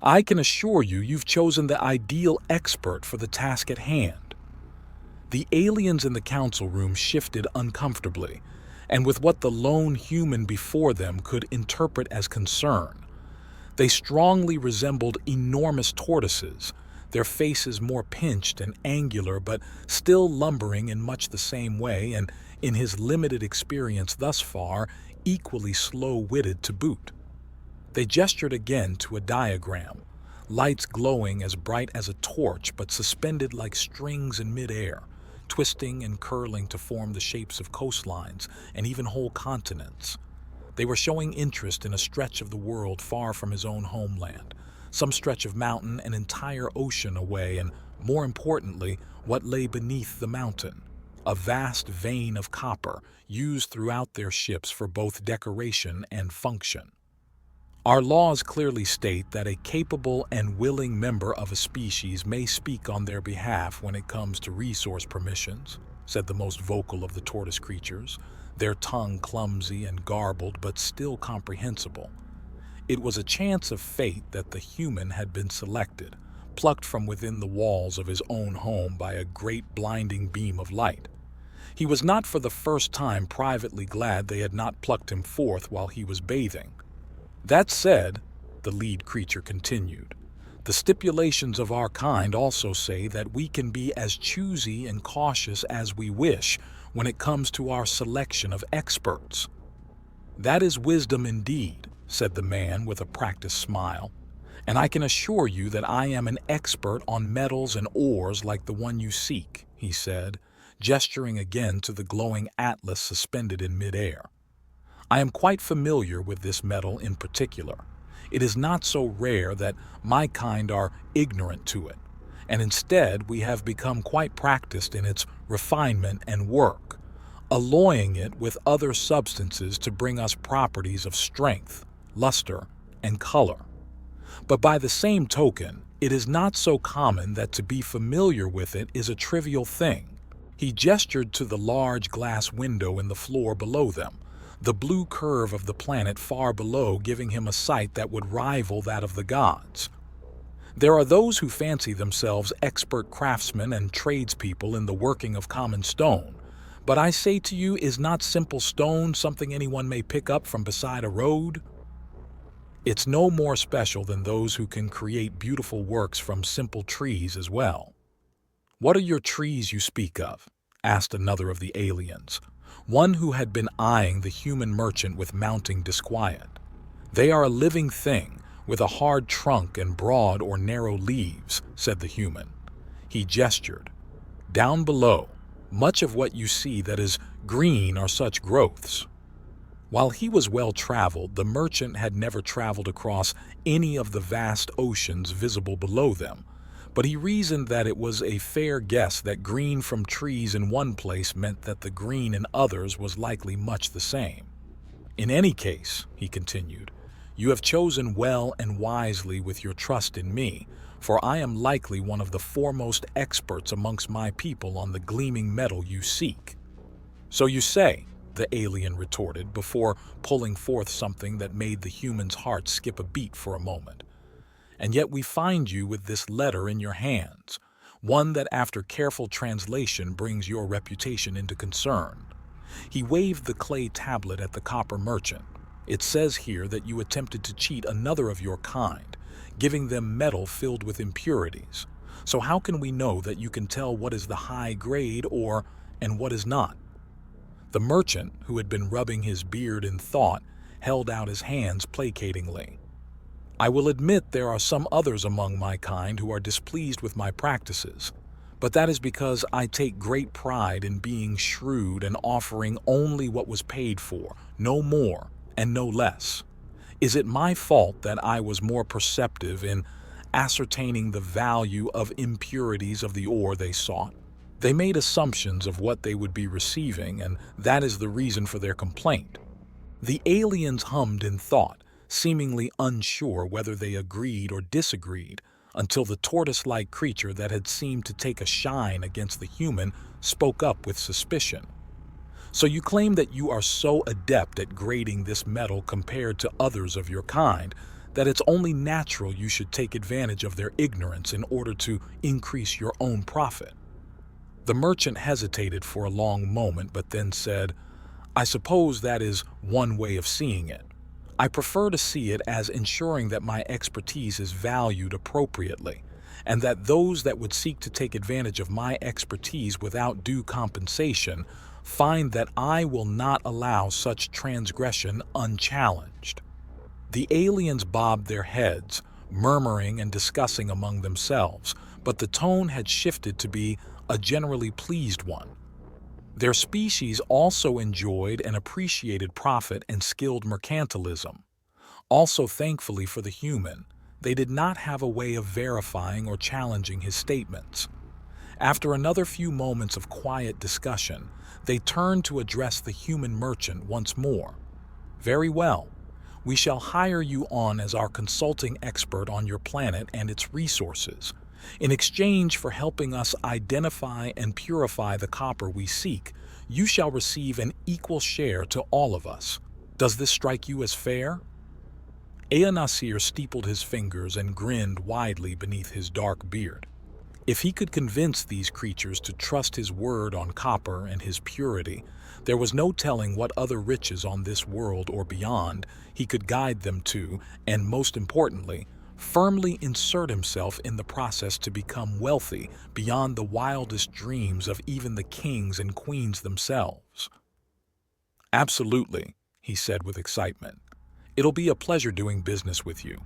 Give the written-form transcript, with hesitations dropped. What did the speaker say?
I can assure you you've chosen the ideal expert for the task at hand. The aliens in the council room shifted uncomfortably, and with what the lone human before them could interpret as concern. They strongly resembled enormous tortoises, their faces more pinched and angular but still lumbering in much the same way, and in his limited experience thus far, equally slow-witted to boot. They gestured again to a diagram, lights glowing as bright as a torch but suspended like strings in midair, twisting and curling to form the shapes of coastlines and even whole continents. They were showing interest in a stretch of the world far from his own homeland, some stretch of mountain an entire ocean away, and, more importantly, what lay beneath the mountain, a vast vein of copper used throughout their ships for both decoration and function. Our laws clearly state that a capable and willing member of a species may speak on their behalf when it comes to resource permissions, said the most vocal of the tortoise creatures, their tongue clumsy and garbled but still comprehensible. It was a chance of fate that the human had been selected, plucked from within the walls of his own home by a great blinding beam of light. He was not for the first time privately glad they had not plucked him forth while he was bathing. That said, the lead creature continued, the stipulations of our kind also say that we can be as choosy and cautious as we wish when it comes to our selection of experts. That is wisdom indeed, said the man with a practiced smile, and I can assure you that I am an expert on metals and ores like the one you seek, he said, gesturing again to the glowing atlas suspended in midair. I am quite familiar with this metal in particular. It is not so rare that my kind are ignorant to it, and instead we have become quite practiced in its refinement and work, alloying it with other substances to bring us properties of strength, luster, and color. But by the same token, it is not so common that to be familiar with it is a trivial thing. He gestured to the large glass window in the floor below them, the blue curve of the planet far below giving him a sight that would rival that of the gods. There are those who fancy themselves expert craftsmen and tradespeople in the working of common stone, but I say to you, is not simple stone something anyone may pick up from beside a road? It's no more special than those who can create beautiful works from simple trees as well. What are your trees you speak of? Asked another of the aliens, one who had been eyeing the human merchant with mounting disquiet. They are a living thing, with a hard trunk and broad or narrow leaves, said the human. He gestured. Down below, much of what you see that is green are such growths. While he was well-traveled, the merchant had never traveled across any of the vast oceans visible below them, but he reasoned that it was a fair guess that green from trees in one place meant that the green in others was likely much the same. In any case, he continued, you have chosen well and wisely with your trust in me, for I am likely one of the foremost experts amongst my people on the gleaming metal you seek. So you say, the alien retorted before pulling forth something that made the human's heart skip a beat for a moment. And yet we find you with this letter in your hands, one that after careful translation brings your reputation into concern. He waved the clay tablet at the copper merchant. It says here that you attempted to cheat another of your kind, giving them metal filled with impurities. So how can we know that you can tell what is the high grade and what is not? The merchant, who had been rubbing his beard in thought, held out his hands placatingly. I will admit there are some others among my kind who are displeased with my practices, but that is because I take great pride in being shrewd and offering only what was paid for, no more and no less. Is it my fault that I was more perceptive in ascertaining the value of impurities of the ore they sought? They made assumptions of what they would be receiving, and that is the reason for their complaint. The aliens hummed in thought, seemingly unsure whether they agreed or disagreed, until the tortoise-like creature that had seemed to take a shine against the human spoke up with suspicion. So you claim that you are so adept at grading this metal compared to others of your kind that it's only natural you should take advantage of their ignorance in order to increase your own profit. The merchant hesitated for a long moment, but then said, "I suppose that is one way of seeing it. I prefer to see it as ensuring that my expertise is valued appropriately, and that those that would seek to take advantage of my expertise without due compensation find that I will not allow such transgression unchallenged." The aliens bobbed their heads, murmuring and discussing among themselves, but the tone had shifted to be a generally pleased one. Their species also enjoyed and appreciated profit and skilled mercantilism. Also, thankfully for the human, they did not have a way of verifying or challenging his statements. After another few moments of quiet discussion, they turned to address the human merchant once more. "Very well. We shall hire you on as our consulting expert on your planet and its resources. In exchange for helping us identify and purify the copper we seek, you shall receive an equal share to all of us. Does this strike you as fair?" Ea Nasir steepled his fingers and grinned widely beneath his dark beard. If he could convince these creatures to trust his word on copper and his purity, there was no telling what other riches on this world or beyond he could guide them to, and most importantly, firmly insert himself in the process to become wealthy beyond the wildest dreams of even the kings and queens themselves. "Absolutely," he said with excitement. "It'll be a pleasure doing business with you.